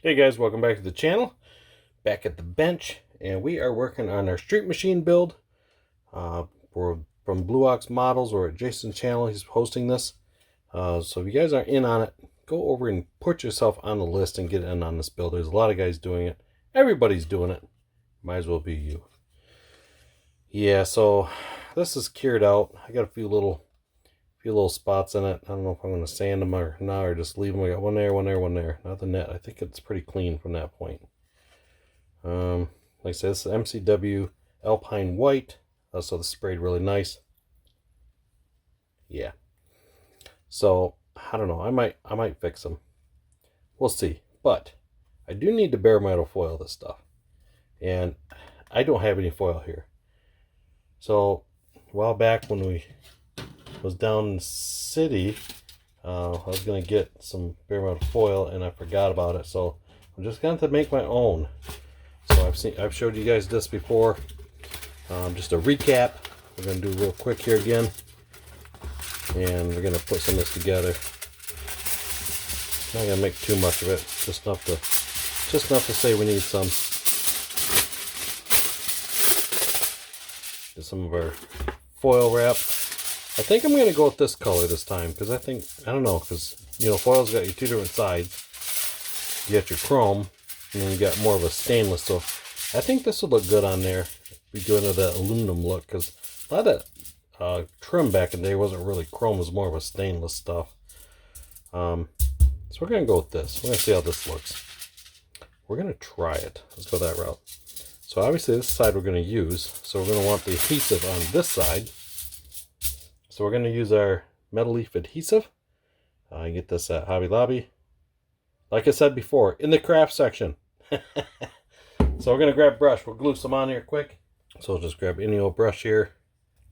Hey guys, welcome back to the channel. Back at the bench, and we are working on our street machine build. We're from Blue Ox Models, or at Jason's channel. He's hosting this. So if you guys aren't in on it, go over and put yourself on the list and get in on this build. There's a lot of guys doing it. Everybody's doing it. Might as well be you. Yeah, so this is cured out. I got a few little spots in it. I don't know if I'm going to sand them or not, or just leave them. I got one there, one there, one there. Not the net. I think it's pretty clean from that point. Like I said, this is MCW Alpine White. So this sprayed really nice. Yeah. So I don't know. I might fix them. We'll see. But I do need to bare metal foil this stuff, and I don't have any foil here. So a while back when we was down in the city, I was going to get some bare metal foil and I forgot about it, so I'm just going to make my own. So I've showed you guys this before. Just a recap. We're going to do real quick here again, and we're going to put some of this together. Not going to make too much of it, just enough to say we need some. Get some of our foil wrap. I think I'm going to go with this color this time, because I don't know, because, you know, foil's got your two different sides. You got your chrome, and then you got more of a stainless, so I think this would look good on there. Be good into that aluminum look, because a lot of that trim back in the day wasn't really chrome, it was more of a stainless stuff. So we're going to go with this. We're going to see how this looks. We're going to try it. Let's go that route. So obviously this side we're going to use, so we're going to want the adhesive on this side. So we're going to use our metal leaf adhesive. You get this at Hobby Lobby. Like I said before, in the craft section. So we're going to grab brush. We'll glue some on here quick. So we'll just grab any old brush here.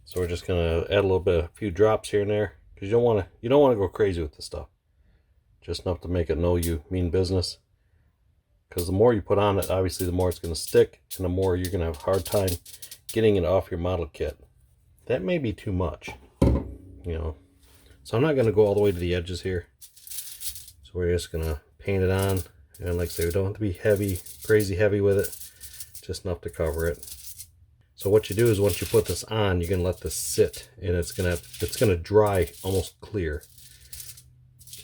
So we're just going to add a few drops here and there, because you don't want to go crazy with this stuff. Just enough to make it know you mean business. Because the more you put on it, obviously the more it's going to stick, and the more you're going to have a hard time getting it off your model kit. That may be too much. You know, so I'm not going to go all the way to the edges here. So we're just going to paint it on, and like I say, we don't have to be heavy, crazy heavy with it, just enough to cover it. So what you do is once you put this on, you're going to let this sit, and it's going to dry almost clear.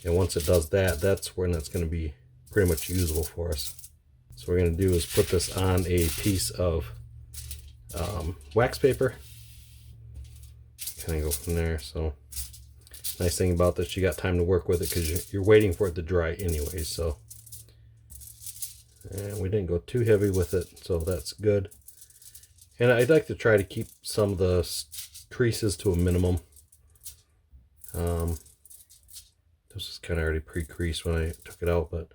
And once it does that, that's when it's going to be pretty much usable for us. So what we're going to do is put this on a piece of wax paper. Kind of go from there. So nice thing about this, you got time to work with it, because you're waiting for it to dry anyway. So, and we didn't go too heavy with it, so that's good. And I'd like to try to keep some of the creases to a minimum. This was kind of already pre-creased when I took it out, but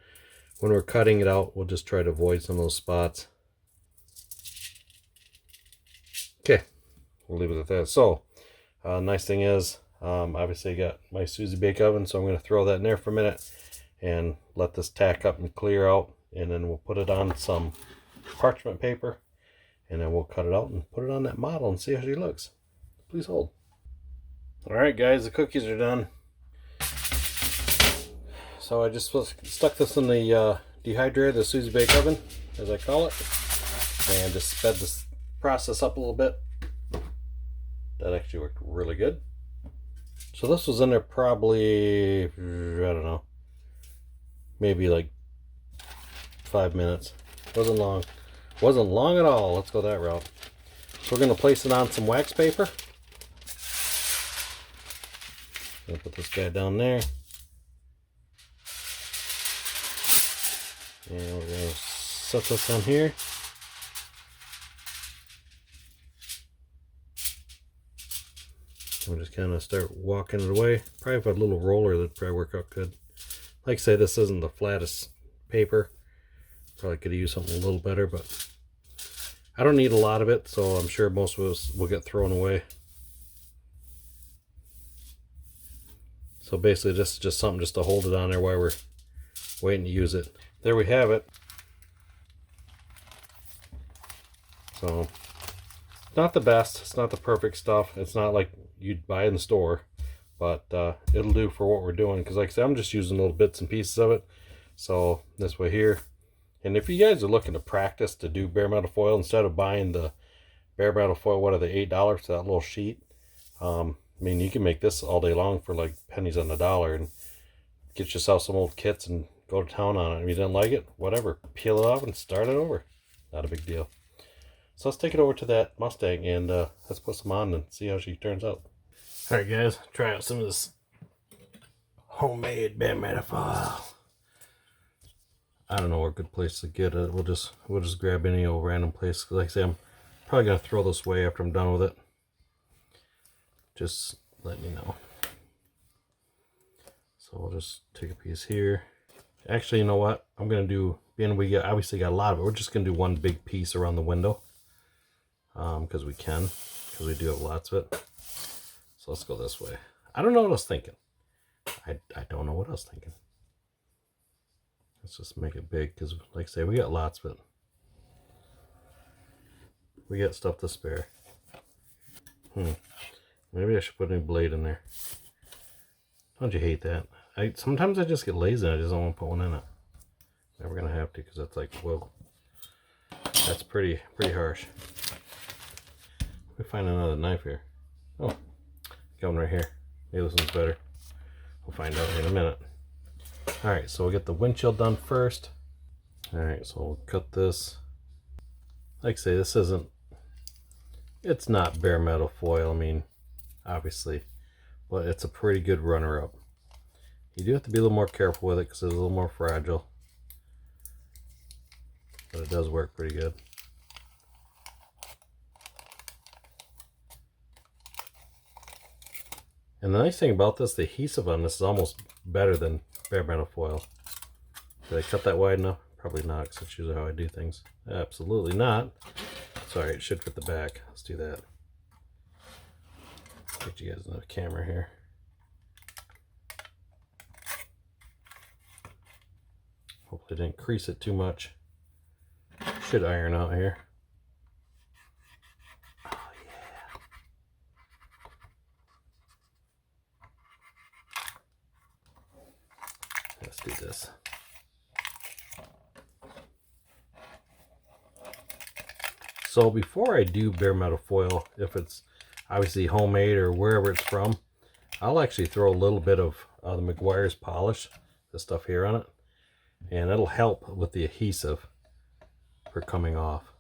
when we're cutting it out, we'll just try to avoid some of those spots. Okay, we'll leave it at that. So nice thing is, obviously I got my Susie Bake Oven, so I'm going to throw that in there for a minute and let this tack up and clear out, and then we'll put it on some parchment paper, and then we'll cut it out and put it on that model and see how she looks. Please hold. Alright guys, the cookies are done. So I just stuck this in the dehydrator, the Susie Bake Oven, as I call it, and just sped this process up a little bit. That actually worked really good. So this was in there probably, I don't know, maybe like 5 minutes. Wasn't long. Wasn't long at all. Let's go that route. So we're going to place it on some wax paper. Gonna put this guy down there. And we're going to set this on here. We'll just kind of start walking it away. Probably with a little roller, that'd probably work out good. Like I say, this isn't the flattest paper. Probably could have used something a little better, but I don't need a lot of it, so I'm sure most of us will get thrown away. So basically, this is just something just to hold it on there while we're waiting to use it. There we have it. So, not the best. It's not the perfect stuff. It's not like you'd buy in the store, but it'll do for what we're doing, because like I said, I'm just using little bits and pieces of it. So this way here, And if you guys are looking to practice to do bare metal foil, instead of buying the bare metal foil, what are they, $8 for that little sheet? I mean, you can make this all day long for like pennies on the dollar and get yourself some old kits and go to town on it. If you didn't like it, whatever, peel it off and start it over. Not a big deal. So let's take it over to that Mustang and let's put some on and see how she turns out. All right, guys, try out some of this homemade bare metal foil. I don't know where a good place to get it. We'll just grab any old random place. Like I say, I'm probably gonna throw this away after I'm done with it. Just let me know. So we'll just take a piece here. Actually, you know what? I'm gonna do, being we obviously got a lot of it, we're just gonna do one big piece around the window. Because we do have lots of it. So let's go this way. I don't know what I was thinking. I don't know what I was thinking. Let's just make it big because, like I say, we got lots of it. We got stuff to spare. Maybe I should put a new blade in there. Don't you hate that? Sometimes I just get lazy and I just don't want to put one in it. Never gonna have to because that's like, whoa. That's pretty harsh. Let me find another knife here. Oh, got one right here. Maybe this one's better. We'll find out in a minute. Alright, so we'll get the windshield done first. Alright, so we'll cut this. Like I say, this isn't, it's not bare metal foil, I mean, obviously, but it's a pretty good runner-up. You do have to be a little more careful with it because it's a little more fragile. But it does work pretty good. And the nice thing about this, the adhesive on this is almost better than bare metal foil. Did I cut that wide enough? Probably not, because that's usually how I do things. Absolutely not. Sorry, it should fit the back. Let's do that. Get you guys another camera here. Hopefully I didn't crease it too much. Should iron out here. Oh yeah. Let's do this. So before I do bare metal foil, if it's obviously homemade or wherever it's from, I'll actually throw a little bit of the Meguiar's polish, this stuff here on it, and it'll help with the adhesive for coming off.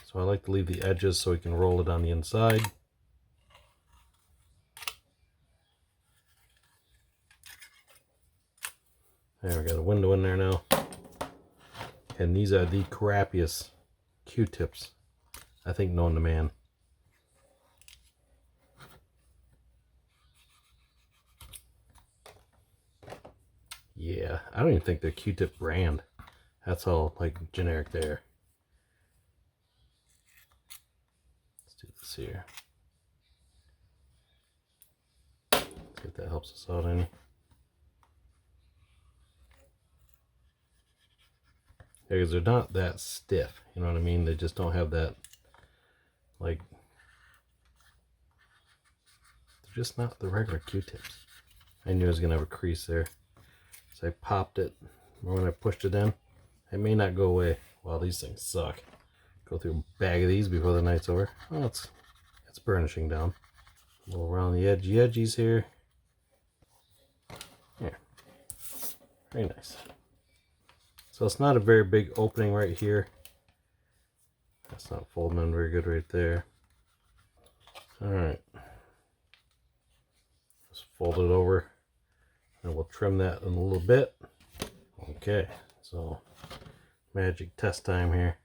So I like to leave the edges so we can roll it on the inside. There, we got a window in there now. And these are the crappiest Q-tips, I think, known to man. Yeah, I don't even think they're Q-tip brand. That's all like generic there. Let's do this here. See if that helps us out any. Because they're not that stiff, you know what I mean? They just don't have that, like, they're just not the regular Q-tips. I knew I was going to have a crease there. So I popped it when I pushed it in. It may not go away. Wow, these things suck. Go through a bag of these before the night's over. Well, it's burnishing down. A little around the edges here. Yeah. Very nice. So it's not a very big opening right here. That's not folding in very good right there. Alright. Just fold it over. And we'll trim that in a little bit. Okay, so magic test time here.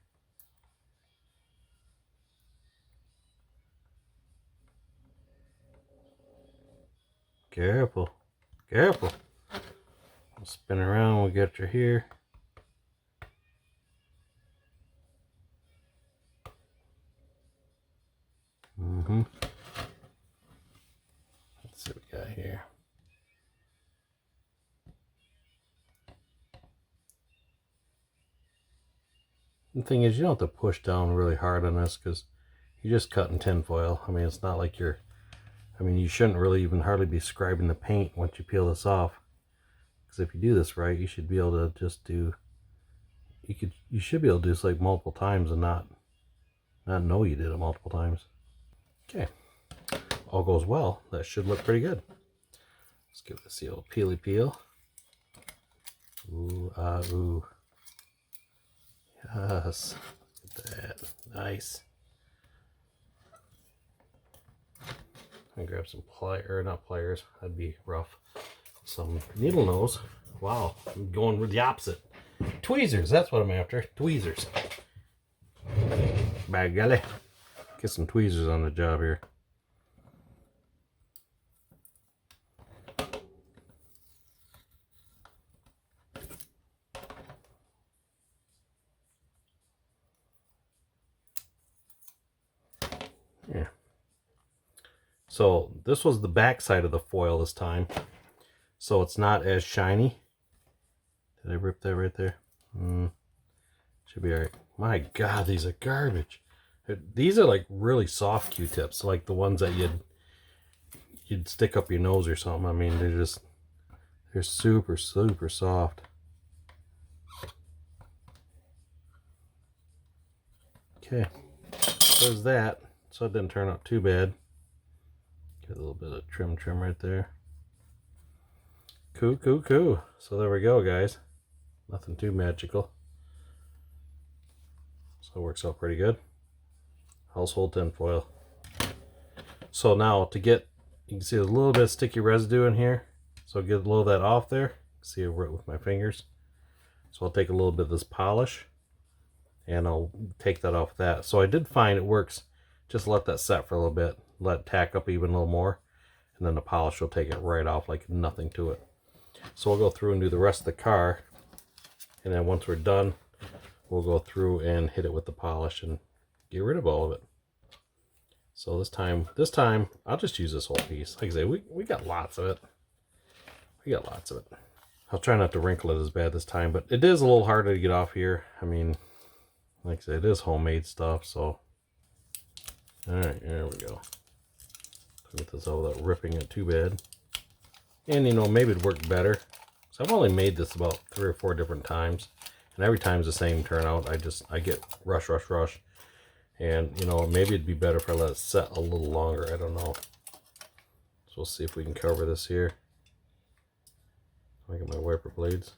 Careful, careful. We'll spin around, we'll get you here. Let's see what we got here. The thing is, you don't have to push down really hard on this because you're just cutting tin foil. I mean, it's not like you shouldn't really even hardly be scribing the paint once you peel this off, Because if you do this right, you should be able to just do, you should be able to do this like multiple times and not know you did it multiple times. Okay, all goes well. That should look pretty good. Let's give this the old peely peel. Ooh, ah, ooh. Yes, look at that. Nice. I'm gonna grab some not pliers, that'd be rough. Some needle nose. Wow, I'm going with the opposite. Tweezers, that's what I'm after. Tweezers. By golly. Get some tweezers on the job here. Yeah. So this was the back side of the foil this time. So it's not as shiny. Did I rip that right there? Should be alright. My God, these are garbage. These are like really soft Q-tips, like the ones that you'd stick up your nose or something. I mean, they're super, super soft. Okay, there's that. So it didn't turn out too bad. Get a little bit of trim right there. Cool. So there we go, guys. Nothing too magical. So it works out pretty good. Household tinfoil. So now to get, you can see a little bit of sticky residue in here. So get a little of that off there. See it with my fingers. So I'll take a little bit of this polish and I'll take that off that. So I did find it works. Just let that set for a little bit. Let it tack up even a little more. And then the polish will take it right off like nothing to it. So we'll go through and do the rest of the car. And then once we're done, we'll go through and hit it with the polish and get rid of all of it. So this time, I'll just use this whole piece. Like I say, we got lots of it. We got lots of it. I'll try not to wrinkle it as bad this time, but it is a little harder to get off here. I mean, like I said, it is homemade stuff, so. All right, there we go. Get this out without ripping it too bad. And you know, maybe it'd work better. So I've only made this about 3 or 4 different times. And every time's the same turnout. I get rush. And you know, maybe it'd be better if I let it set a little longer. I don't know. So we'll see if we can cover this here. I get my wiper blades.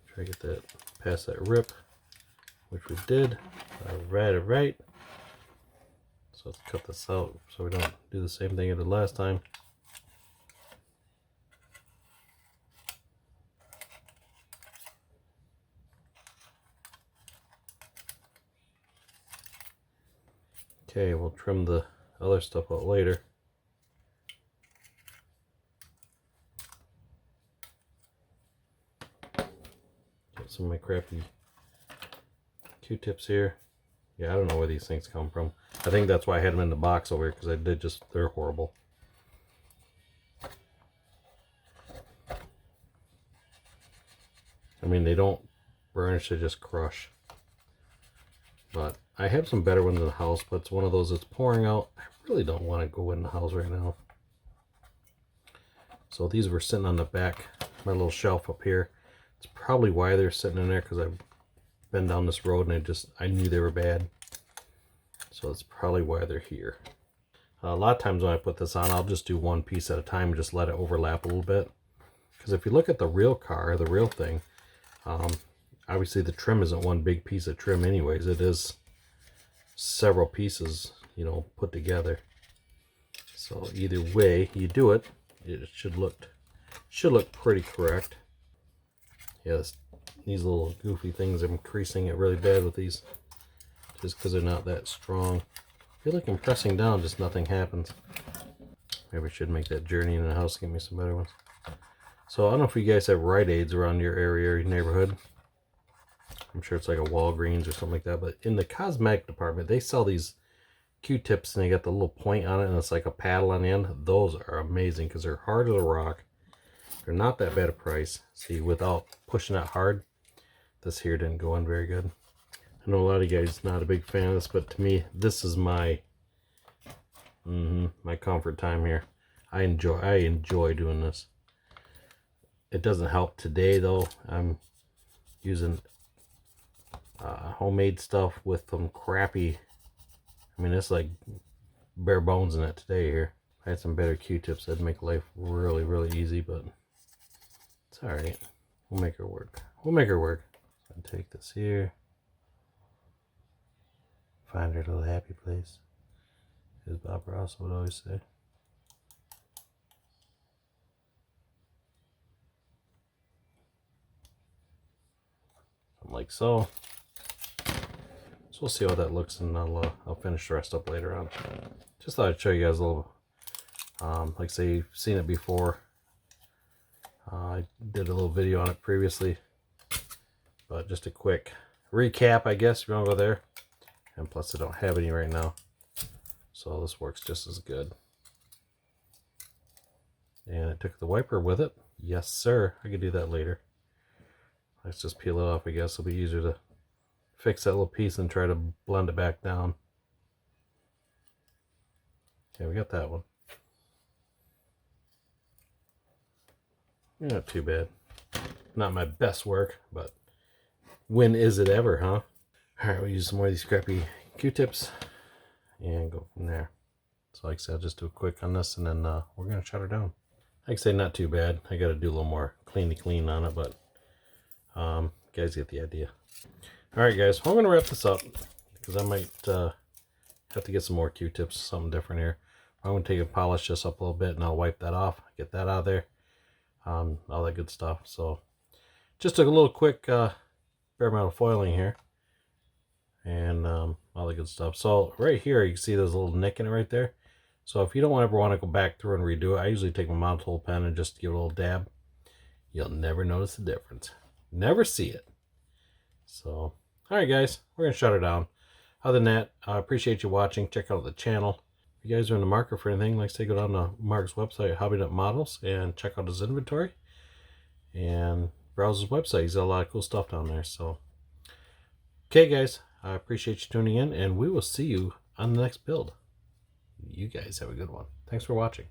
Try to get that past that rip, which we did. Right. So let's cut this out so we don't do the same thing I did last time. Okay, we'll trim the other stuff out later. Get some of my crappy Q-tips here. Yeah, I don't know where these things come from. I think that's why I had them in the box over here, because they're horrible. I mean, they don't burnish, they just crush. But I have some better ones in the house, but it's one of those that's pouring out. I really don't want to go in the house right now. So these were sitting on the back, my little shelf up here. It's probably why they're sitting in there, because I've been down this road and I knew they were bad. So that's probably why they're here. A lot of times when I put this on, I'll just do one piece at a time and just let it overlap a little bit. Because if you look at the real car, the real thing, obviously the trim isn't one big piece of trim anyways. It is several pieces, you know, put together. So either way you do it, it should look pretty correct. Yes, these little goofy things, I'm creasing it really bad with these just because they're not that strong. I feel like I'm pressing down, just nothing happens. Maybe I should make that journey in the house, get me some better ones. So I don't know if you guys have Rite Aids around your area or your neighborhood. I'm sure it's like a Walgreens or something like that, but in the cosmetic department, they sell these Q-tips and they got the little point on it and it's like a paddle on the end. Those are amazing because they're hard as a rock. They're not that bad a price. See, without pushing it hard, this here didn't go in very good. I know a lot of you guys not a big fan of this, but to me, this is my my comfort time here. I enjoy doing this. It doesn't help today though. I'm using homemade stuff with some crappy, I mean it's like bare bones in it today here. If I had some better Q-tips, that'd make life really, really easy, but it's alright. We'll make her work. We'll make her work. So I take this here. Find her little happy place, as Bob Ross would always say. Like so. So we'll see how that looks, and I'll finish the rest up later on. Just thought I'd show you guys a little, like say you've seen it before. I did a little video on it previously, but just a quick recap, I guess, if you want to go there. And plus I don't have any right now, so this works just as good. And I took the wiper with it. Yes sir, I could do that later. Let's just peel it off, I guess. It'll be easier to fix that little piece and try to blend it back down. Okay, we got that one. Not too bad. Not my best work, but when is it ever, huh? Alright, we'll use some more of these crappy Q-tips and go from there. So like I said, I'll just do a quick on this, and then we're going to shut her down. Like I say, not too bad. I got to do a little more clean on it, but you guys get the idea. Alright guys, well, I'm going to wrap this up because I might have to get some more Q-tips, something different here. I'm going to take and polish this up a little bit, and I'll wipe that off, get that out of there, all that good stuff. So just took a little quick bare metal foiling here, and all the good stuff. So right here you can see there's a little nick in it right there. So if you don't ever want to go back through and redo it, I usually take my mount tool pen and just give it a little dab. You'll never notice the difference. Never see it. So alright guys, we're going to shut her down. Other than that, I appreciate you watching. Check out the channel. If you guys are in the market for anything, like say, go down to Mark's website, Hobby.Models, and check out his inventory. And browse his website. He's got a lot of cool stuff down there. So, okay guys, I appreciate you tuning in, and we will see you on the next build. You guys have a good one. Thanks for watching.